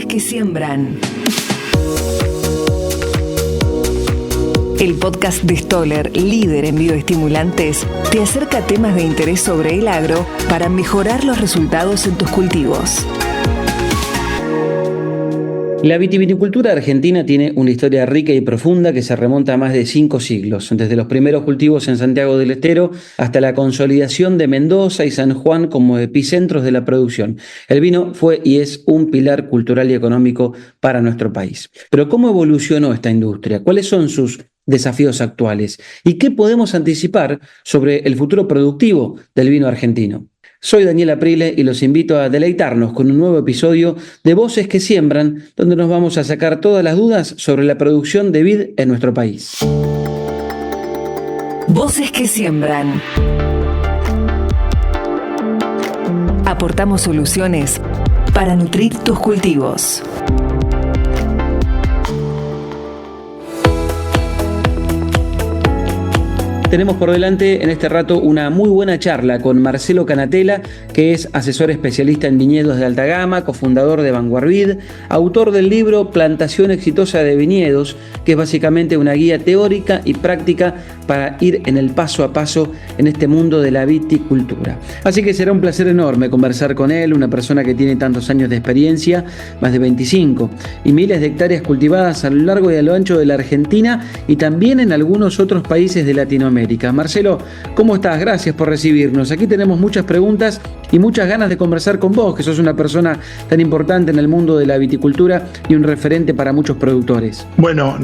Voces que siembran. El podcast de Stoller, líder en bioestimulantes, te acerca temas de interés sobre el agro para mejorar los resultados en tus cultivos. La vitivinicultura argentina tiene una historia rica y profunda que se remonta a más de 5 siglos, desde los primeros cultivos en Santiago del Estero hasta la consolidación de Mendoza y San Juan como epicentros de la producción. El vino fue y es un pilar cultural y económico para nuestro país. Pero ¿cómo evolucionó esta industria? ¿Cuáles son sus desafíos actuales? ¿Y qué podemos anticipar sobre el futuro productivo del vino argentino? Soy Daniel Aprile y los invito a deleitarnos con un nuevo episodio de Voces que Siembran, donde nos vamos a sacar todas las dudas sobre la producción de vid en nuestro país. Voces que Siembran. Aportamos soluciones para nutrir tus cultivos. Tenemos por delante en este rato una muy buena charla con Marcelo Canatela, que es asesor especialista en viñedos de alta gama, cofundador de Vanguardvid, autor del libro Plantación exitosa de viñedos, que es básicamente una guía teórica y práctica para ir en el paso a paso en este mundo de la viticultura. Así que será un placer enorme conversar con él, una persona que tiene tantos años de experiencia, más de 25, y miles de hectáreas cultivadas a lo largo y a lo ancho de la Argentina y también en algunos otros países de Latinoamérica. Marcelo, ¿cómo estás? Gracias por recibirnos. Aquí tenemos muchas preguntas y muchas ganas de conversar con vos, que sos una persona tan importante en el mundo de la viticultura y un referente para muchos productores. Bueno,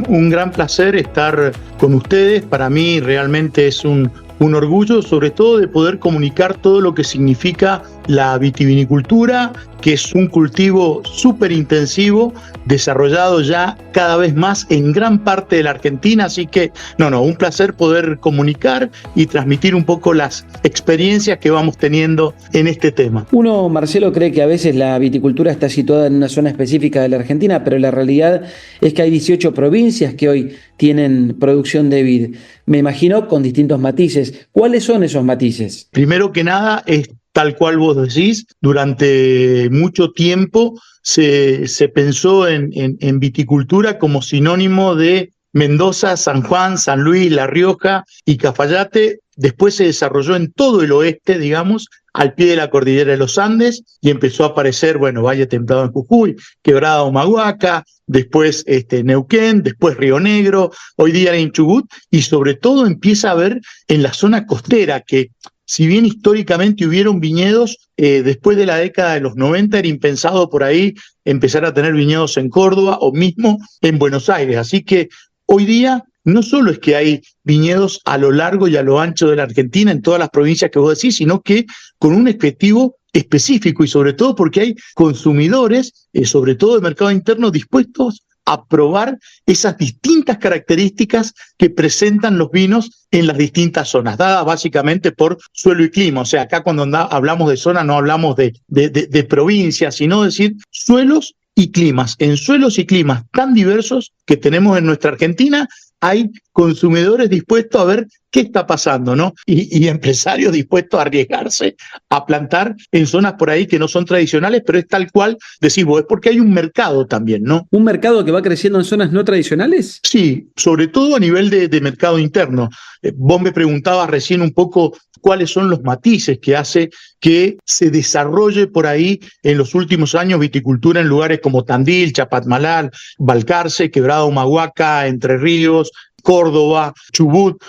un gran placer estar con ustedes. Para mí realmente es un orgullo, sobre todo de poder comunicar todo lo que significa la vitivinicultura, que es un cultivo súper intensivo, desarrollado ya cada vez más en gran parte de la Argentina, así que un placer poder comunicar y transmitir un poco las experiencias que vamos teniendo en este tema. Uno, Marcelo, cree que a veces la viticultura está situada en una zona específica de la Argentina, pero la realidad es que hay 18 provincias que hoy tienen producción de vid. Me imagino con distintos matices. ¿Cuáles son esos matices? Primero que nada, es tal cual vos decís, durante mucho tiempo se pensó en viticultura como sinónimo de Mendoza, San Juan, San Luis, La Rioja y Cafayate. Después se desarrolló en todo el oeste, digamos, al pie de la cordillera de los Andes, y empezó a aparecer, Valle Templado en Jujuy, Quebrada Humahuaca, después Neuquén, después Río Negro, hoy día en Chubut, y sobre todo empieza a haber en la zona costera, que si bien históricamente hubieron viñedos, después de la década de los 90 era impensado por ahí empezar a tener viñedos en Córdoba o mismo en Buenos Aires. Así que hoy día no solo es que hay viñedos a lo largo y a lo ancho de la Argentina, en todas las provincias que vos decís, sino que con un objetivo específico y sobre todo porque hay consumidores, sobre todo de mercado interno, dispuestos a probar esas distintas características que presentan los vinos en las distintas zonas, dadas básicamente por suelo y clima. O sea, acá cuando hablamos de zona no hablamos de provincias, sino decir suelos y climas. En suelos y climas tan diversos que tenemos en nuestra Argentina, hay consumidores dispuestos a ver qué está pasando, ¿no? Y empresarios dispuestos a arriesgarse a plantar en zonas por ahí que no son tradicionales, pero es tal cual, decís vos, es porque hay un mercado también, ¿no? ¿Un mercado que va creciendo en zonas no tradicionales? Sí, sobre todo a nivel de mercado interno. Vos me preguntabas recién un poco cuáles son los matices que hace que se desarrolle por ahí en los últimos años viticultura en lugares como Tandil, Chapatmalal, Balcarce, Quebrada Humahuaca, Entre Ríos, Córdoba, Chubut.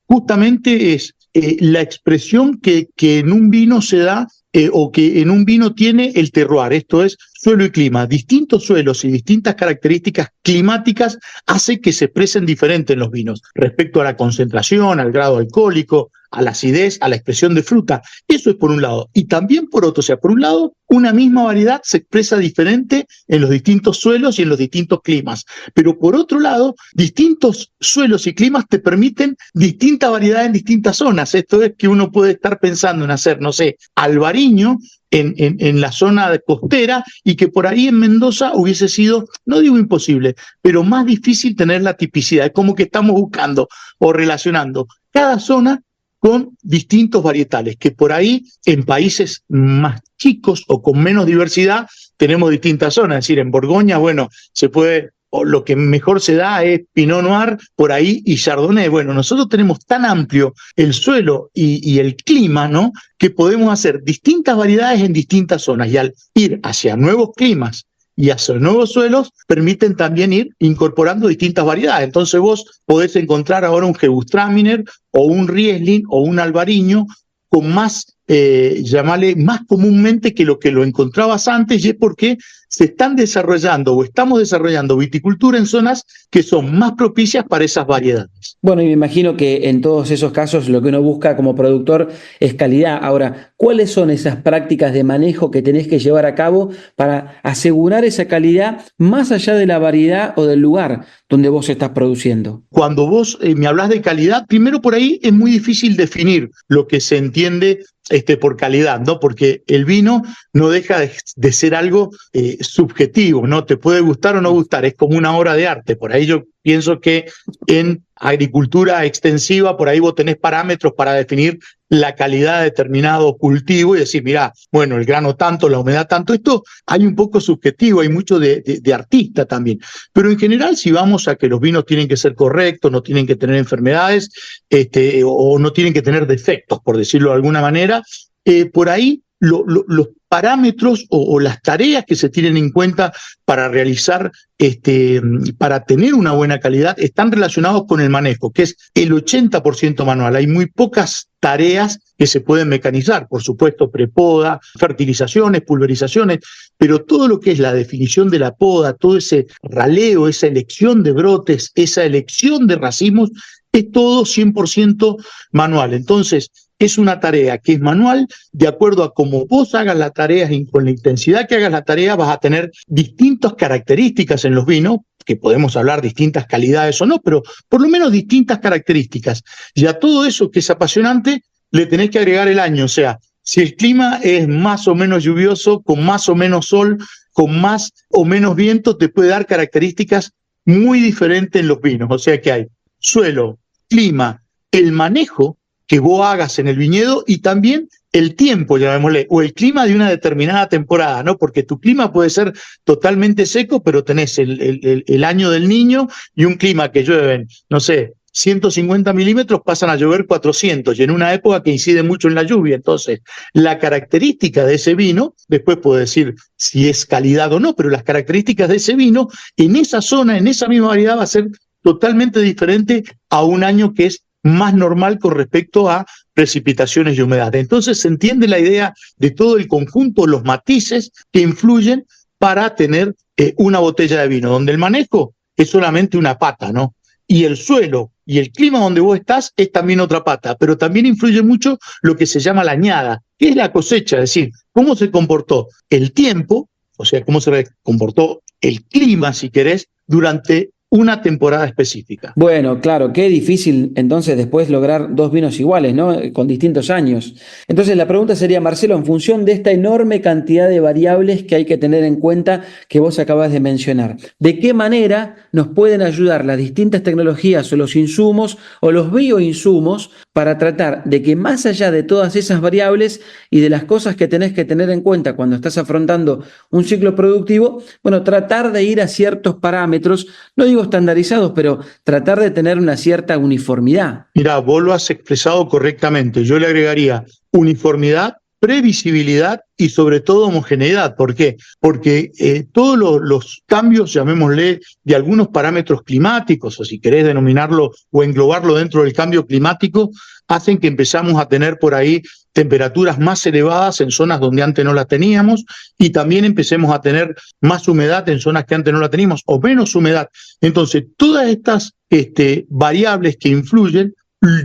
Justamente es la expresión que en un vino se da o que en un vino tiene el terroir, esto es suelo y clima. Distintos suelos y distintas características climáticas hace que se expresen diferente en los vinos respecto a la concentración, al grado alcohólico, a la acidez, a la expresión de fruta. Eso es por un lado. Y también por otro, o sea, por un lado, una misma variedad se expresa diferente en los distintos suelos y en los distintos climas. Pero por otro lado, distintos suelos y climas te permiten distinta variedad en distintas zonas. Esto es que uno puede estar pensando en hacer, albariño en la zona costera, y que por ahí en Mendoza hubiese sido, no digo imposible, pero más difícil tener la tipicidad. Es como que estamos buscando o relacionando cada zona con distintos varietales, que por ahí en países más chicos o con menos diversidad tenemos distintas zonas. Es decir, en Borgoña, bueno, se puede, o lo que mejor se da es Pinot Noir por ahí y Chardonnay. Bueno, nosotros tenemos tan amplio el suelo y el clima, ¿no?, que podemos hacer distintas variedades en distintas zonas, y al ir hacia nuevos climas y hacia nuevos suelos, permiten también ir incorporando distintas variedades. Entonces vos podés encontrar ahora un Gewürztraminer o un Riesling o un Albariño con más, llamarle, más comúnmente que lo encontrabas antes, y es porque se están desarrollando o estamos desarrollando viticultura en zonas que son más propicias para esas variedades. Bueno, y me imagino que en todos esos casos lo que uno busca como productor es calidad. Ahora, ¿cuáles son esas prácticas de manejo que tenés que llevar a cabo para asegurar esa calidad más allá de la variedad o del lugar donde vos estás produciendo? Cuando vos me hablas de calidad, primero por ahí es muy difícil definir lo que se entiende por calidad, ¿no? Porque el vino no deja de ser algo subjetivo, ¿no? Te puede gustar o no gustar, es como una obra de arte. Por ahí yo pienso que en agricultura extensiva, por ahí vos tenés parámetros para definir la calidad de determinado cultivo y decir, mirá, bueno, el grano tanto, la humedad tanto. Esto hay un poco subjetivo, hay mucho de artista también. Pero en general, si vamos a que los vinos tienen que ser correctos, no tienen que tener enfermedades, o no tienen que tener defectos, por decirlo de alguna manera, por ahí los parámetros o las tareas que se tienen en cuenta para realizar, para tener una buena calidad, están relacionados con el manejo, que es el 80% manual. Hay muy pocas tareas que se pueden mecanizar, por supuesto, prepoda, fertilizaciones, pulverizaciones, pero todo lo que es la definición de la poda, todo ese raleo, esa elección de brotes, esa elección de racimos, es todo 100% manual. Entonces, es una tarea que es manual, de acuerdo a cómo vos hagas la tarea y con la intensidad que hagas la tarea, vas a tener distintas características en los vinos, que podemos hablar distintas calidades o no, pero por lo menos distintas características. Y a todo eso que es apasionante, le tenés que agregar el año. O sea, si el clima es más o menos lluvioso, con más o menos sol, con más o menos viento, te puede dar características muy diferentes en los vinos. O sea que hay suelo, clima, el manejo que vos hagas en el viñedo y también el tiempo, llamémosle, o el clima de una determinada temporada, ¿no? Porque tu clima puede ser totalmente seco, pero tenés el año del Niño y un clima que llueven, no sé, 150 milímetros, pasan a llover 400, y en una época que incide mucho en la lluvia. Entonces, la característica de ese vino, después puedo decir si es calidad o no, pero las características de ese vino, en esa zona, en esa misma variedad, va a ser totalmente diferente a un año que es más normal con respecto a precipitaciones y humedad. Entonces se entiende la idea de todo el conjunto, los matices que influyen para tener una botella de vino, donde el manejo es solamente una pata, ¿no? Y el suelo y el clima donde vos estás es también otra pata, pero también influye mucho lo que se llama la añada, que es la cosecha, es decir, cómo se comportó el tiempo, o sea, cómo se comportó el clima, si querés, durante una temporada específica. Bueno, claro, qué difícil entonces después lograr dos vinos iguales, ¿no? Con distintos años. Entonces la pregunta sería, Marcelo, en función de esta enorme cantidad de variables que hay que tener en cuenta que vos acabas de mencionar, ¿de qué manera nos pueden ayudar las distintas tecnologías o los insumos o los bioinsumos para tratar de que más allá de todas esas variables y de las cosas que tenés que tener en cuenta cuando estás afrontando un ciclo productivo, bueno, tratar de ir a ciertos parámetros, no digo estandarizados, pero tratar de tener una cierta uniformidad? Mira, vos lo has expresado correctamente. Yo le agregaría uniformidad, previsibilidad y sobre todo homogeneidad. ¿Por qué? Porque todos los cambios, llamémosle, de algunos parámetros climáticos, o si querés denominarlo o englobarlo dentro del cambio climático, hacen que empezamos a tener por ahí temperaturas más elevadas en zonas donde antes no las teníamos, y también empecemos a tener más humedad en zonas que antes no la teníamos, o menos humedad. Entonces, todas estas variables que influyen,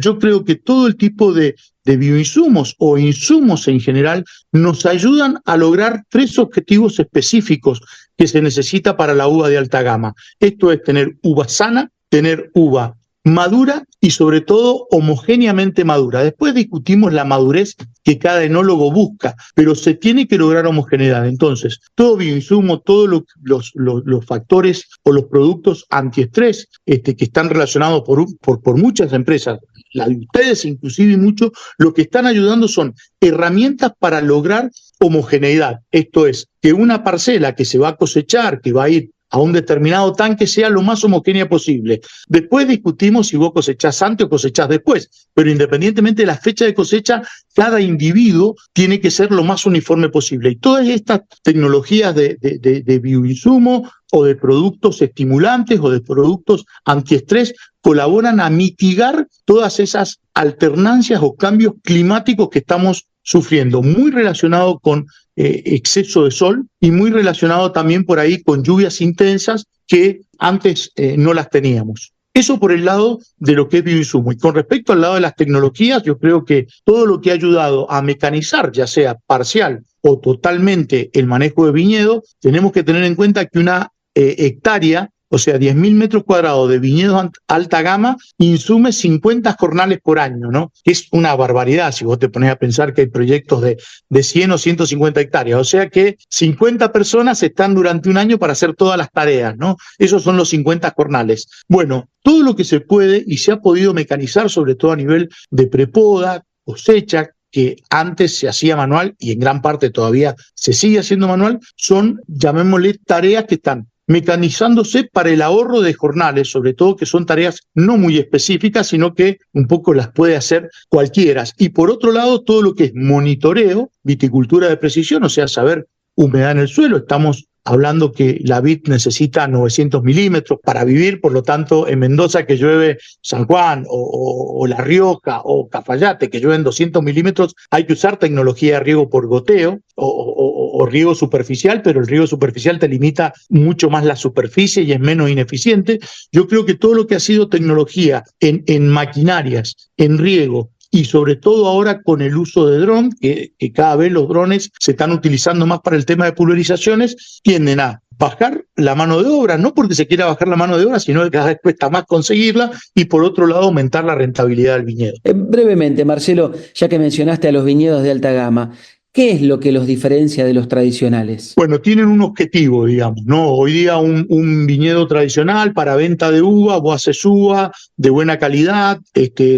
yo creo que todo el tipo de bioinsumos o insumos en general nos ayudan a lograr 3 objetivos específicos que se necesita para la uva de alta gama. Esto es tener uva sana, tener uva madura y sobre todo homogéneamente madura. Después discutimos la madurez que cada enólogo busca, pero se tiene que lograr homogeneidad. Entonces, todo bioinsumo, todos los factores o los productos antiestrés que están relacionados por muchas empresas, la de ustedes inclusive y mucho, lo que están ayudando son herramientas para lograr homogeneidad. Esto es, que una parcela que se va a cosechar, que va a ir a un determinado tanque, sea lo más homogénea posible. Después discutimos si vos cosechás antes o cosechás después, pero independientemente de la fecha de cosecha, cada individuo tiene que ser lo más uniforme posible. Y todas estas tecnologías de bioinsumo o de productos estimulantes o de productos antiestrés colaboran a mitigar todas esas alternancias o cambios climáticos que estamos sufriendo, muy relacionado con exceso de sol y muy relacionado también por ahí con lluvias intensas que antes no las teníamos. Eso por el lado de lo que es bioinsumo. Y con respecto al lado de las tecnologías, yo creo que todo lo que ha ayudado a mecanizar, ya sea parcial o totalmente el manejo de viñedo, tenemos que tener en cuenta que una hectárea, o sea, 10.000 metros cuadrados de viñedos alta gama, insume 50 jornales por año, ¿no? Es una barbaridad si vos te pones a pensar que hay proyectos de 100 o 150 hectáreas. O sea que 50 personas están durante un año para hacer todas las tareas, ¿no? Esos son los 50 jornales. Bueno, todo lo que se puede y se ha podido mecanizar, sobre todo a nivel de prepoda, cosecha, que antes se hacía manual y en gran parte todavía se sigue haciendo manual, son, llamémosle, tareas que están mecanizándose para el ahorro de jornales, sobre todo que son tareas no muy específicas, sino que un poco las puede hacer cualquiera. Y por otro lado, todo lo que es monitoreo, viticultura de precisión, o sea, saber humedad en el suelo. Estamos hablando que la vid necesita 900 milímetros para vivir, por lo tanto, en Mendoza que llueve San Juan o La Rioja o Cafayate que llueven 200 milímetros, hay que usar tecnología de riego por goteo o riego superficial, pero el riego superficial te limita mucho más la superficie y es menos ineficiente. Yo creo que todo lo que ha sido tecnología en maquinarias, en riego, y sobre todo ahora con el uso de dron, que cada vez los drones se están utilizando más para el tema de pulverizaciones, tienden a bajar la mano de obra, no porque se quiera bajar la mano de obra, sino que cada vez cuesta más conseguirla, y por otro lado aumentar la rentabilidad del viñedo. Brevemente, Marcelo, ya que mencionaste a los viñedos de alta gama, ¿qué es lo que los diferencia de los tradicionales? Bueno, tienen un objetivo, digamos, ¿no? Hoy día un viñedo tradicional para venta de uva, vos haces uva de buena calidad,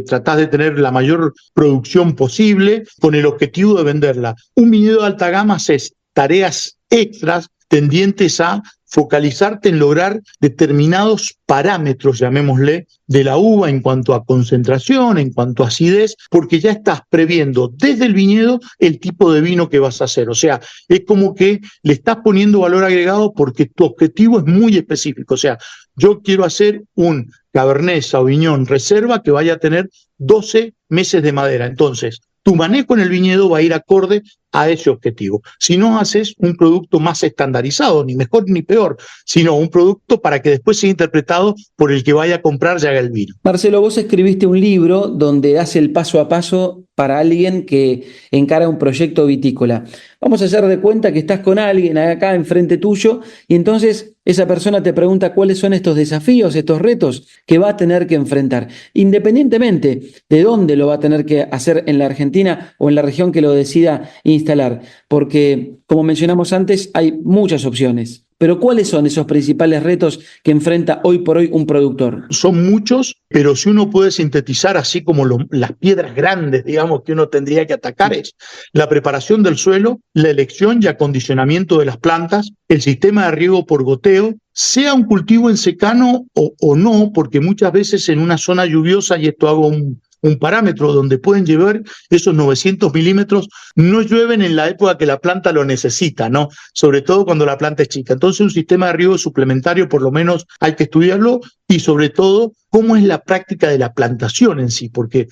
tratás de tener la mayor producción posible con el objetivo de venderla. Un viñedo de alta gama haces tareas extras tendientes a focalizarte en lograr determinados parámetros, llamémosle, de la uva en cuanto a concentración, en cuanto a acidez, porque ya estás previendo desde el viñedo el tipo de vino que vas a hacer. O sea, es como que le estás poniendo valor agregado porque tu objetivo es muy específico. O sea, yo quiero hacer un Cabernet Sauvignon reserva que vaya a tener 12 meses de madera. Entonces, tu manejo en el viñedo va a ir acorde a ese objetivo. Si no haces un producto más estandarizado, ni mejor ni peor, sino un producto para que después sea interpretado por el que vaya a comprar y haga el vino. Marcelo, vos escribiste un libro donde das el paso a paso para alguien que encara un proyecto vitícola. Vamos a hacer de cuenta que estás con alguien acá enfrente tuyo y entonces esa persona te pregunta cuáles son estos desafíos, estos retos que va a tener que enfrentar, independientemente de dónde lo va a tener que hacer, en la Argentina o en la región que lo decida instalar, porque como mencionamos antes hay muchas opciones. Pero ¿cuáles son esos principales retos que enfrenta hoy por hoy un productor? Son muchos, pero si uno puede sintetizar así como las piedras grandes, digamos, que uno tendría que atacar, es la preparación del suelo, la elección y acondicionamiento de las plantas, el sistema de riego por goteo, sea un cultivo en secano o no, porque muchas veces en una zona lluviosa, y esto hago un parámetro donde pueden llevar esos 900 milímetros, no llueven en la época que la planta lo necesita, ¿no? Sobre todo cuando la planta es chica. Entonces un sistema de riego suplementario por lo menos hay que estudiarlo, y sobre todo cómo es la práctica de la plantación en sí, porque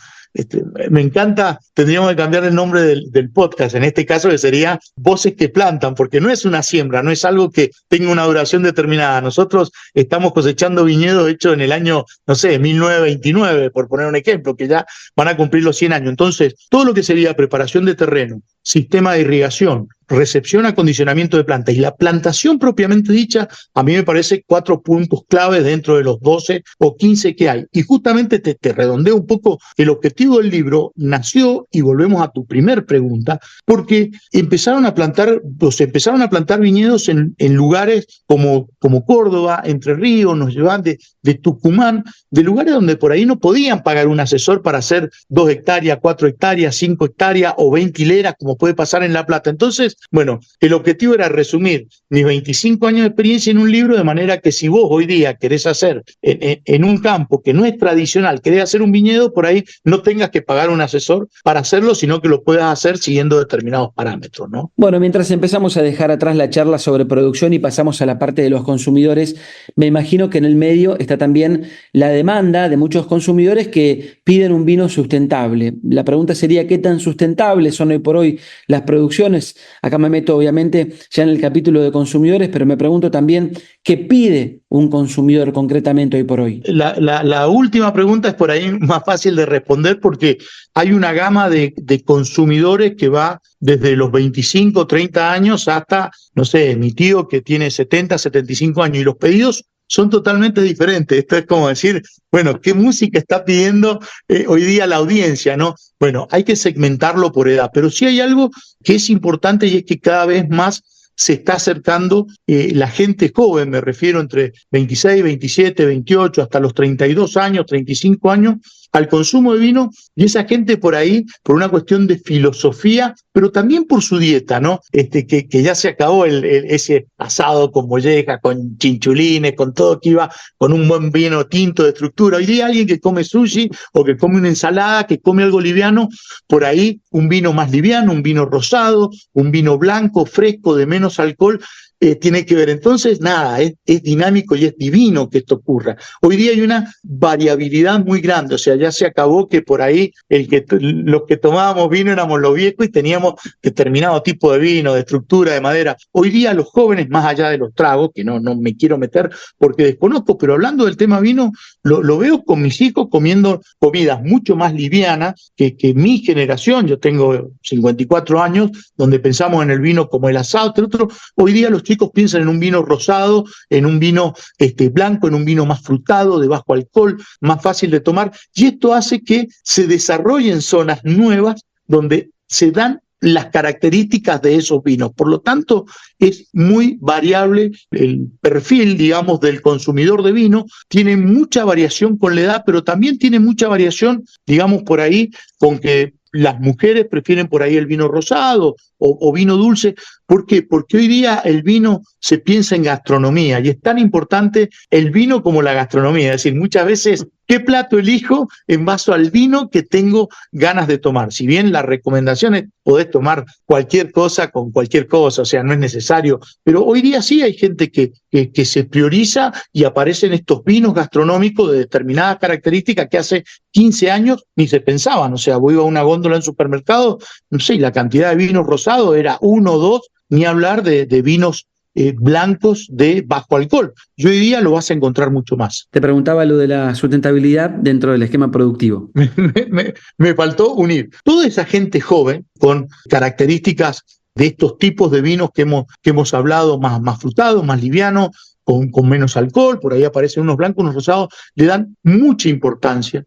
me encanta, tendríamos que cambiar el nombre del podcast, en este caso que sería Voces que Plantan, porque no es una siembra, no es algo que tenga una duración determinada. Nosotros estamos cosechando viñedos hechos en el año, no sé, 1929, por poner un ejemplo, que ya van a cumplir los 100 años. Entonces, todo lo que sería preparación de terreno, sistema de irrigación, recepción, acondicionamiento de plantas. Y la plantación propiamente dicha, a mí me parece 4 puntos claves dentro de los 12 o 15 que hay. Y justamente te redondeo un poco, el objetivo del libro nació, y volvemos a tu primer pregunta, porque se empezaron a plantar viñedos en lugares como Córdoba, Entre Ríos, nos llevan de Tucumán, de lugares donde por ahí no podían pagar un asesor para hacer 2 hectáreas, 4 hectáreas, 5 hectáreas o 20 hileras, como puede pasar en La Plata. Entonces, bueno, el objetivo era resumir mis 25 años de experiencia en un libro, de manera que si vos hoy día querés hacer en un campo que no es tradicional, querés hacer un viñedo, por ahí no tengas que pagar un asesor para hacerlo, sino que lo puedas hacer siguiendo determinados parámetros, ¿no? Bueno, mientras empezamos a dejar atrás la charla sobre producción y pasamos a la parte de los consumidores, me imagino que en el medio está también la demanda de muchos consumidores que piden un vino sustentable. La pregunta sería, ¿qué tan sustentables son hoy por hoy las producciones? Acá me meto obviamente ya en el capítulo de consumidores, pero me pregunto también, ¿qué pide un consumidor concretamente hoy por hoy? La última pregunta es por ahí más fácil de responder, porque hay una gama de consumidores que va desde los 25, 30 años hasta, no sé, mi tío que tiene 70, 75 años, y los pedidos son totalmente diferentes. Esto es como decir, bueno, ¿qué música está pidiendo hoy día la audiencia, no? Bueno, hay que segmentarlo por edad, pero sí hay algo que es importante, y es que cada vez más se está acercando la gente joven, me refiero entre 26, 27, 28, hasta los 32 años, 35 años, al consumo de vino, y esa gente por ahí, por una cuestión de filosofía, pero también por su dieta, ¿no? Que ya se acabó ese asado con molleja, con chinchulines, con todo, que iba con un buen vino tinto de estructura. Hoy día alguien que come sushi o que come una ensalada, que come algo liviano, por ahí un vino más liviano, un vino rosado, un vino blanco, fresco, de menos alcohol, tiene que ver. Entonces, nada, es dinámico y es divino que esto ocurra. Hoy día hay una variabilidad muy grande, o sea, ya se acabó que por ahí los que tomábamos vino éramos los viejos y teníamos determinado tipo de vino, de estructura, de madera. Hoy día los jóvenes, más allá de los tragos, que no me quiero meter porque desconozco, pero hablando del tema vino, lo veo con mis hijos comiendo comidas mucho más livianas que mi generación. Yo tengo 54 años, donde pensamos en el vino como el asado, otro. Hoy día los chicos piensan en un vino rosado, en un vino blanco, en un vino más frutado, de bajo alcohol, más fácil de tomar, y esto hace que se desarrollen zonas nuevas donde se dan las características de esos vinos. Por lo tanto, es muy variable el perfil, digamos, del consumidor de vino. Tiene mucha variación con la edad, pero también tiene mucha variación, digamos, por ahí, con que las mujeres prefieren por ahí el vino rosado o vino dulce. ¿Por qué? Porque hoy día el vino se piensa en gastronomía, y es tan importante el vino como la gastronomía. Es decir, muchas veces, ¿qué plato elijo en base al vino que tengo ganas de tomar? Si bien la recomendación es podés tomar cualquier cosa con cualquier cosa, o sea, no es necesario, pero hoy día sí hay gente que se prioriza y aparecen estos vinos gastronómicos de determinadas características que hace 15 años ni se pensaban. O sea, voy a una góndola en supermercado, no sé, y la cantidad de vinos rosados era 1 o 2, ni hablar de vinos blancos de bajo alcohol. Y hoy día lo vas a encontrar mucho más. Te preguntaba lo de la sustentabilidad dentro del esquema productivo. Me faltó unir toda esa gente joven con características de estos tipos de vinos que hemos hablado, más frutados, más livianos, con menos alcohol. Por ahí aparecen unos blancos, unos rosados, le dan mucha importancia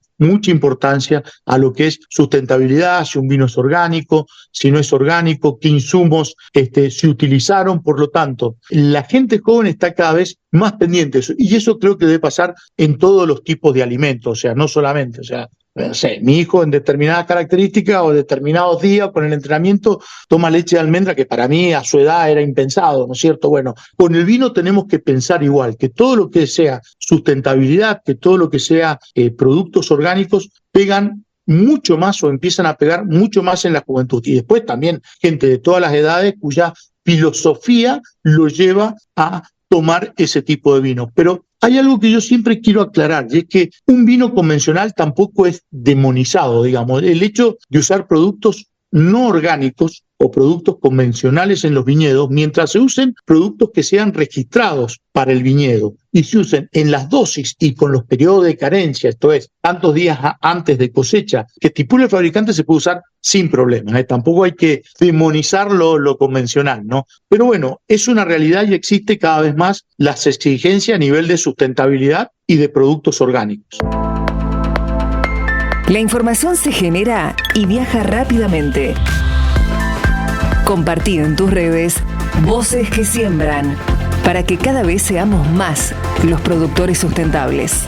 a lo que es sustentabilidad, si un vino es orgánico, si no es orgánico, qué insumos se utilizaron. Por lo tanto, la gente joven está cada vez más pendiente de eso, y eso creo que debe pasar en todos los tipos de alimentos, o sea, no solamente, o sea, no sé, mi hijo en determinadas características o determinados días con el entrenamiento toma leche de almendra, que para mí a su edad era impensado, ¿no es cierto? Bueno, con el vino tenemos que pensar igual, que todo lo que sea sustentabilidad, que todo lo que sea productos orgánicos pegan mucho más, o empiezan a pegar mucho más en la juventud. Y después también gente de todas las edades cuya filosofía lo lleva a tomar ese tipo de vino. Pero hay algo que yo siempre quiero aclarar, y es que un vino convencional tampoco es demonizado, digamos. El hecho de usar productos no orgánicos o productos convencionales en los viñedos, mientras se usen productos que sean registrados para el viñedo y se usen en las dosis y con los periodos de carencia, esto es, tantos días antes de cosecha, que estipule el fabricante, se puede usar sin problema. Tampoco hay que demonizar lo convencional, ¿no? Pero bueno, es una realidad y existe cada vez más las exigencias a nivel de sustentabilidad y de productos orgánicos. La información se genera y viaja rápidamente. Compartid en tus redes Voces que Siembran, para que cada vez seamos más los productores sustentables.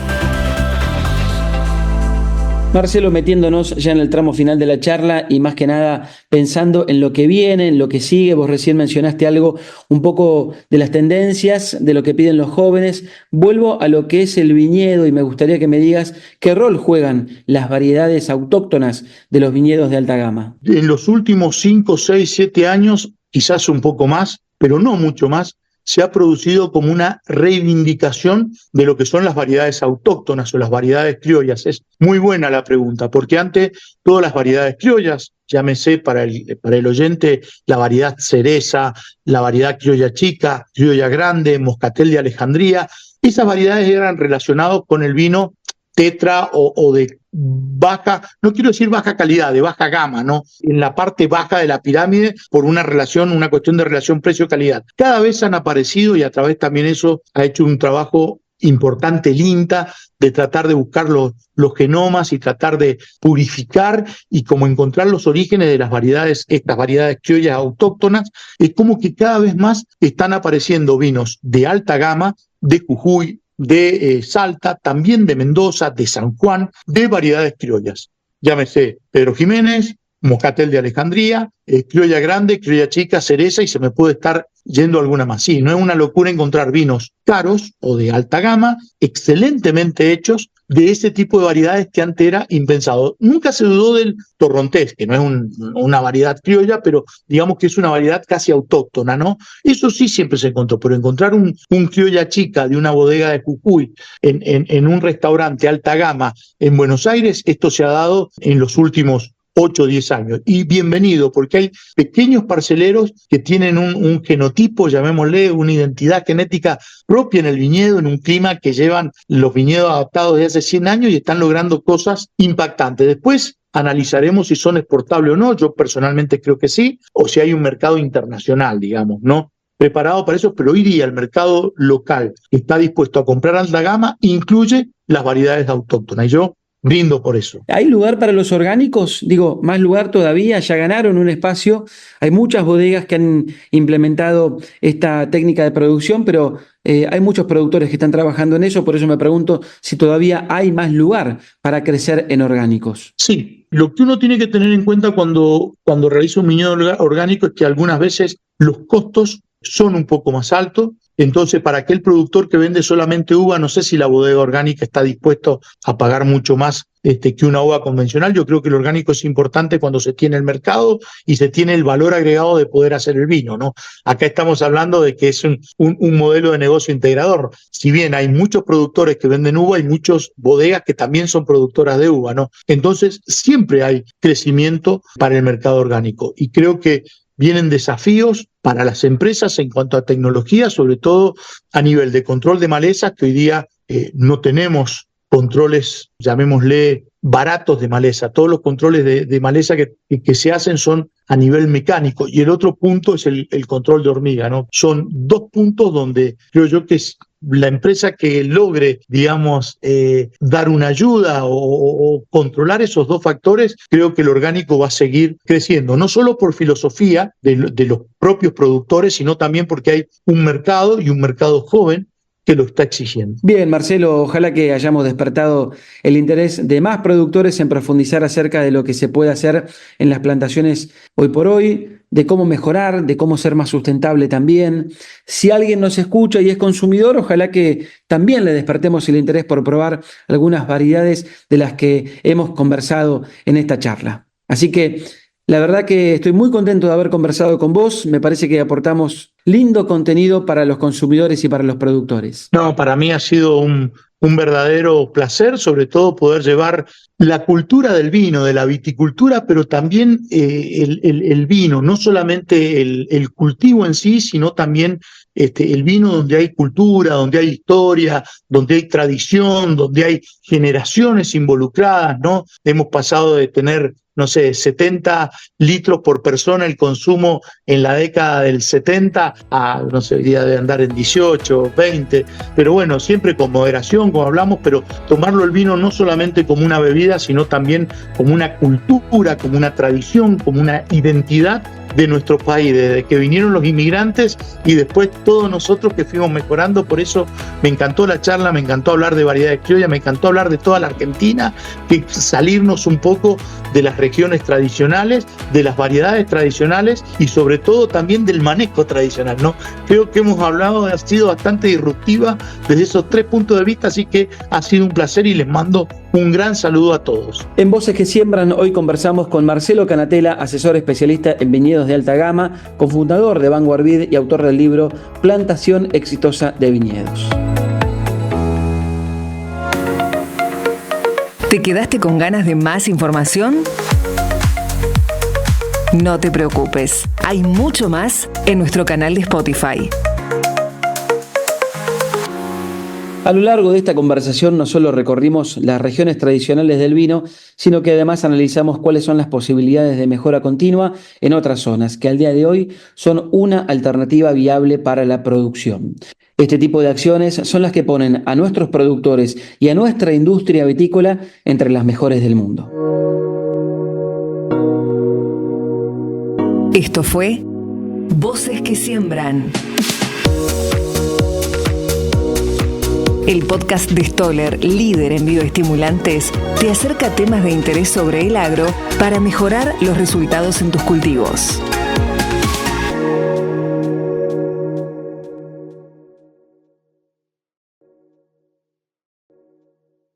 Marcelo, metiéndonos ya en el tramo final de la charla y más que nada pensando en lo que viene, en lo que sigue. Vos recién mencionaste algo un poco de las tendencias, de lo que piden los jóvenes. Vuelvo a lo que es el viñedo y me gustaría que me digas qué rol juegan las variedades autóctonas de los viñedos de alta gama. En los últimos 5, 6, 7 años, quizás un poco más, pero no mucho más, se ha producido como una reivindicación de lo que son las variedades autóctonas o las variedades criollas. Es muy buena la pregunta, porque antes todas las variedades criollas, llámese para el oyente la variedad cereza, la variedad criolla chica, criolla grande, moscatel de Alejandría, esas variedades eran relacionadas con el vino tetra o de baja, no quiero decir baja calidad, de baja gama, ¿no? En la parte baja de la pirámide por una cuestión de relación precio-calidad. Cada vez han aparecido y a través también eso ha hecho un trabajo importante el INTA de tratar de buscar los genomas y tratar de purificar y como encontrar los orígenes de las variedades, estas variedades criollas autóctonas. Es como que cada vez más están apareciendo vinos de alta gama, de Jujuy, de Salta, también de Mendoza, de San Juan, de variedades criollas. Llámese Pedro Jiménez, moscatel de Alejandría, criolla grande, criolla chica, cereza y se me puede estar yendo alguna más. Sí, no es una locura encontrar vinos caros o de alta gama, excelentemente hechos, de ese tipo de variedades que antes era impensado. Nunca se dudó del torrontés, que no es una variedad criolla, pero digamos que es una variedad casi autóctona, ¿no? Eso sí siempre se encontró, pero encontrar un criolla chica de una bodega de Jujuy en un restaurante alta gama en Buenos Aires, esto se ha dado en los últimos 8 o 10 años. Y bienvenido, porque hay pequeños parceleros que tienen un genotipo, llamémosle, una identidad genética propia en el viñedo, en un clima que llevan los viñedos adaptados desde hace 100 años y están logrando cosas impactantes. Después analizaremos si son exportables o no, yo personalmente creo que sí, o si hay un mercado internacional, digamos, ¿no? Preparado para eso, pero hoy día el mercado local que está dispuesto a comprar alta gama incluye las variedades autóctonas. Y yo brindo por eso. ¿Hay lugar para los orgánicos? Digo, más lugar todavía, ya ganaron un espacio. Hay muchas bodegas que han implementado esta técnica de producción, pero hay muchos productores que están trabajando en eso, por eso me pregunto si todavía hay más lugar para crecer en orgánicos. Sí, lo que uno tiene que tener en cuenta cuando realiza un viñedo orgánico es que algunas veces los costos son un poco más altos. Entonces, para aquel productor que vende solamente uva, no sé si la bodega orgánica está dispuesto a pagar mucho más que una uva convencional. Yo creo que el orgánico es importante cuando se tiene el mercado y se tiene el valor agregado de poder hacer el vino, ¿no? Acá estamos hablando de que es un modelo de negocio integrador. Si bien hay muchos productores que venden uva, hay muchas bodegas que también son productoras de uva, ¿no? Entonces, siempre hay crecimiento para el mercado orgánico. Y creo que vienen desafíos para las empresas en cuanto a tecnología, sobre todo a nivel de control de malezas, que hoy día no tenemos controles, llamémosle, baratos de maleza. Todos los controles de maleza que se hacen son a nivel mecánico. Y el otro punto es el control de hormiga, ¿no? Son dos puntos donde creo yo que es la empresa que logre, digamos, dar una ayuda o controlar esos dos factores, creo que el orgánico va a seguir creciendo, no solo por filosofía de los propios productores, sino también porque hay un mercado y un mercado joven que lo está exigiendo. Bien, Marcelo, ojalá que hayamos despertado el interés de más productores en profundizar acerca de lo que se puede hacer en las plantaciones hoy por hoy, de cómo mejorar, de cómo ser más sustentable también. Si alguien nos escucha y es consumidor, ojalá que también le despertemos el interés por probar algunas variedades de las que hemos conversado en esta charla. Así que la verdad que estoy muy contento de haber conversado con vos. Me parece que aportamos lindo contenido para los consumidores y para los productores. No, para mí ha sido un un verdadero placer, sobre todo poder llevar la cultura del vino, de la viticultura, pero también el vino, no solamente el cultivo en sí, sino también el vino donde hay cultura, donde hay historia, donde hay tradición, donde hay generaciones involucradas, ¿no? Hemos pasado de tener, no sé, 70 litros por persona el consumo en la década del 70 a, no sé, hoy día de andar en 18, 20, pero bueno, siempre con moderación, como hablamos, pero tomarlo el vino no solamente como una bebida, sino también como una cultura, como una tradición, como una identidad de nuestro país, desde que vinieron los inmigrantes y después todos nosotros que fuimos mejorando. Por eso me encantó la charla, me encantó hablar de variedades criollas, me encantó hablar de toda la Argentina, que salirnos un poco de las regiones tradicionales, de las variedades tradicionales y sobre todo también del manejo tradicional, ¿no? Creo que hemos hablado, ha sido bastante disruptiva desde esos 3 puntos de vista, así que ha sido un placer y les mando un gran saludo a todos. En Voces que Siembran, hoy conversamos con Marcelo Canatela, asesor especialista en viñedos de alta gama, cofundador de Vanguard Vid y autor del libro Plantación exitosa de viñedos. ¿Te quedaste con ganas de más información? No te preocupes, hay mucho más en nuestro canal de Spotify. A lo largo de esta conversación no solo recorrimos las regiones tradicionales del vino, sino que además analizamos cuáles son las posibilidades de mejora continua en otras zonas, que al día de hoy son una alternativa viable para la producción. Este tipo de acciones son las que ponen a nuestros productores y a nuestra industria vitícola entre las mejores del mundo. Esto fue Voces que Siembran, el podcast de Stoller, líder en bioestimulantes, te acerca temas de interés sobre el agro para mejorar los resultados en tus cultivos.